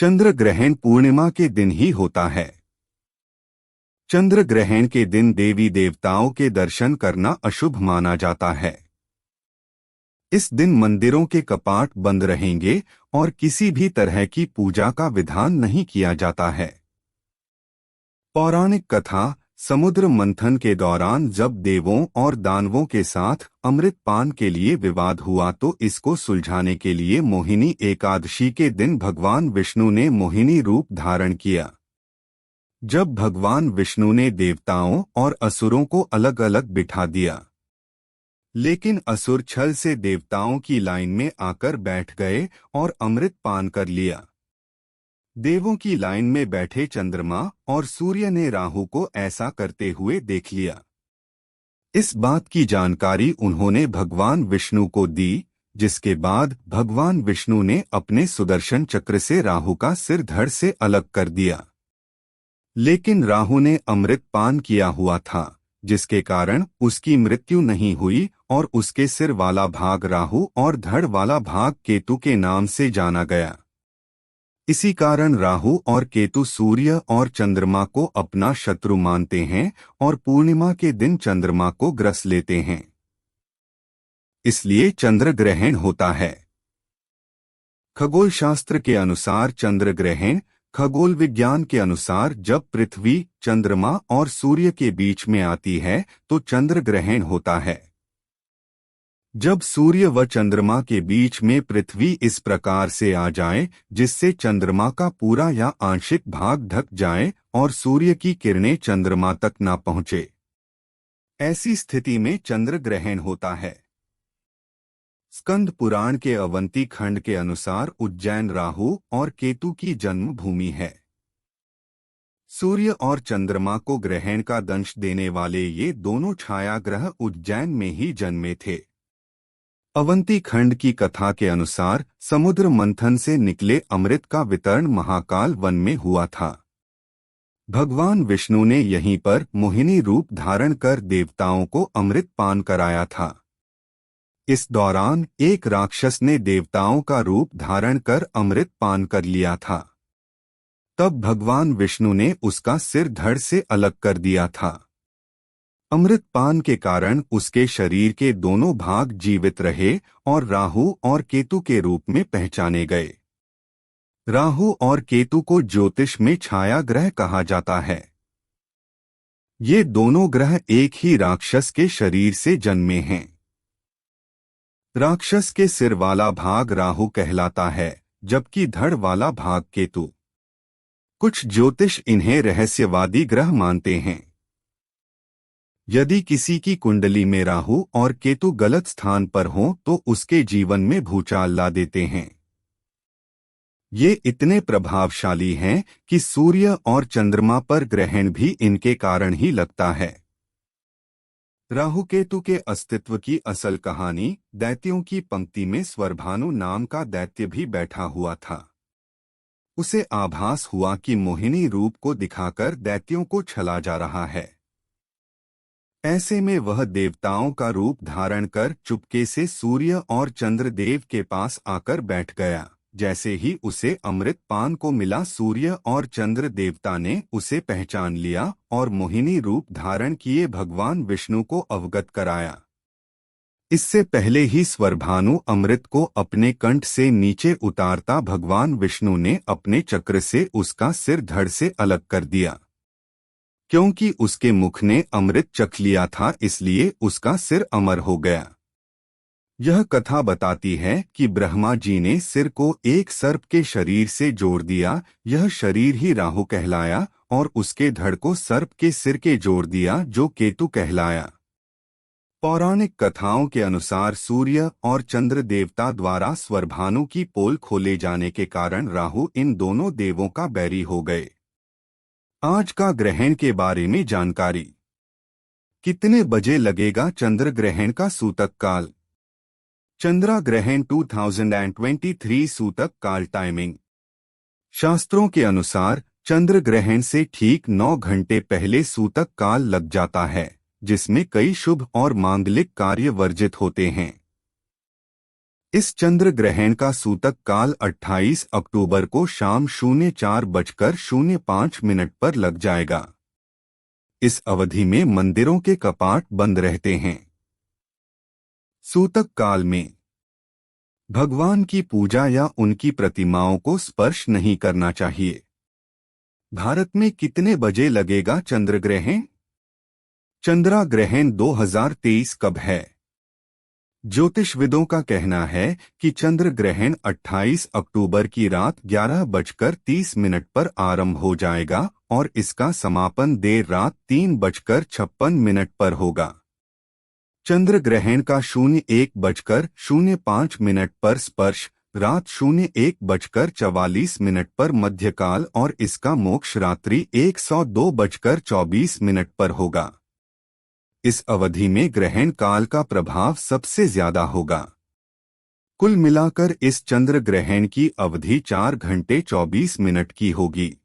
चंद्र ग्रहण पूर्णिमा के दिन ही होता है। चंद्र ग्रहण के दिन देवी देवताओं के दर्शन करना अशुभ माना जाता है। इस दिन मंदिरों के कपाट बंद रहेंगे और किसी भी तरह की पूजा का विधान नहीं किया जाता है। पौराणिक कथा, समुद्र मंथन के दौरान जब देवों और दानवों के साथ अमृत पान के लिए विवाद हुआ तो इसको सुलझाने के लिए मोहिनी एकादशी के दिन भगवान विष्णु ने मोहिनी रूप धारण किया। जब भगवान विष्णु ने देवताओं और असुरों को अलग अलग बिठा दिया, लेकिन असुर छल से देवताओं की लाइन में आकर बैठ गए और अमृत पान कर लिया। देवों की लाइन में बैठे चंद्रमा और सूर्य ने राहु को ऐसा करते हुए देख लिया। इस बात की जानकारी उन्होंने भगवान विष्णु को दी, जिसके बाद भगवान विष्णु ने अपने सुदर्शन चक्र से राहु का सिर धड़ से अलग कर दिया। लेकिन राहु ने अमृत पान किया हुआ था, जिसके कारण उसकी मृत्यु नहीं हुई और उसके सिर वाला भाग राहु और धड़ वाला भाग केतु के नाम से जाना गया। इसी कारण राहु और केतु सूर्य और चंद्रमा को अपना शत्रु मानते हैं और पूर्णिमा के दिन चंद्रमा को ग्रस लेते हैं। इसलिए चंद्र ग्रहण होता है। खगोल शास्त्र के अनुसार चंद्र ग्रहण, खगोल विज्ञान के अनुसार जब पृथ्वी, चंद्रमा और सूर्य के बीच में आती है तो चंद्र ग्रहण होता है। जब सूर्य व चंद्रमा के बीच में पृथ्वी इस प्रकार से आ जाए जिससे चंद्रमा का पूरा या आंशिक भाग ढक जाए और सूर्य की किरणें चंद्रमा तक न पहुंचे, ऐसी स्थिति में चंद्र ग्रहण होता है। स्कंद पुराण के अवंती खंड के अनुसार उज्जैन राहु और केतु की जन्म भूमि है। सूर्य और चंद्रमा को ग्रहण का दंश देने वाले ये दोनों छाया ग्रह उज्जैन में ही जन्मे थे। अवंती खंड की कथा के अनुसार समुद्र मंथन से निकले अमृत का वितरण महाकाल वन में हुआ था। भगवान विष्णु ने यहीं पर मोहिनी रूप धारण कर देवताओं को अमृत पान कराया था। इस दौरान एक राक्षस ने देवताओं का रूप धारण कर अमृत पान कर लिया था। तब भगवान विष्णु ने उसका सिर धड़ से अलग कर दिया था। अमृत पान के कारण उसके शरीर के दोनों भाग जीवित रहे और राहु और केतु के रूप में पहचाने गए। राहु और केतु को ज्योतिष में छाया ग्रह कहा जाता है। ये दोनों ग्रह एक ही राक्षस के शरीर से जन्मे हैं। राक्षस के सिर वाला भाग राहु कहलाता है, जबकि धड़ वाला भाग केतु। कुछ ज्योतिष इन्हें रहस्यवादी ग्रह मानते हैं। यदि किसी की कुंडली में राहु और केतु गलत स्थान पर हों तो उसके जीवन में भूचाल ला देते हैं। ये इतने प्रभावशाली हैं कि सूर्य और चंद्रमा पर ग्रहण भी इनके कारण ही लगता है। राहु केतु के अस्तित्व की असल कहानी, दैत्यों की पंक्ति में स्वरभानु नाम का दैत्य भी बैठा हुआ था। उसे आभास हुआ कि मोहिनी रूप को दिखाकर दैत्यों को छला जा रहा है। ऐसे में वह देवताओं का रूप धारण कर चुपके से सूर्य और चंद्रदेव के पास आकर बैठ गया। जैसे ही उसे अमृत पान को मिला, सूर्य और चंद्र देवता ने उसे पहचान लिया और मोहिनी रूप धारण किए भगवान विष्णु को अवगत कराया। इससे पहले ही स्वरभानु अमृत को अपने कंठ से नीचे उतारता भगवान विष्णु ने अपने चक्र से उसका सिर धड़ से अलग कर दिया। क्योंकि उसके मुख ने अमृत चख लिया था, इसलिए उसका सिर अमर हो गया। यह कथा बताती है कि ब्रह्मा जी ने सिर को एक सर्प के शरीर से जोड़ दिया। यह शरीर ही राहु कहलाया और उसके धड़ को सर्प के सिर के जोड़ दिया, जो केतु कहलाया। पौराणिक कथाओं के अनुसार सूर्य और चंद्र देवता द्वारा स्वरभानु की पोल खोले जाने के कारण राहु इन दोनों देवों का बैरी हो गए। आज का ग्रहण के बारे में जानकारी। कितने बजे लगेगा चंद्र ग्रहण का सूतक काल? चंद्रा ग्रहण 2023 सूतक काल टाइमिंग। शास्त्रों के अनुसार चंद्र ग्रहण से ठीक 9 घंटे पहले सूतक काल लग जाता है, जिसमें कई शुभ और मांगलिक कार्य वर्जित होते हैं। इस चंद्र ग्रहण का सूतक काल 28 अक्टूबर को शाम 04:05 पर लग जाएगा। इस अवधि में मंदिरों के कपाट बंद रहते हैं। सूतक काल में भगवान की पूजा या उनकी प्रतिमाओं को स्पर्श नहीं करना चाहिए। भारत में कितने बजे लगेगा चंद्र ग्रहण? चंद्रा ग्रहण 2023 कब है? ज्योतिषविदों का कहना है कि चंद्र ग्रहण 28 अक्टूबर की रात 11:30 पर आरंभ हो जाएगा और इसका समापन देर रात 3:56 पर होगा। चंद्र ग्रहण का 01:05 पर स्पर्श, रात 01:44 पर मध्यकाल और इसका मोक्ष रात्रि 102:24 पर होगा। इस अवधि में ग्रहण काल का प्रभाव सबसे ज्यादा होगा। कुल मिलाकर इस चंद्र ग्रहण की अवधि 4 घंटे 24 मिनट की होगी।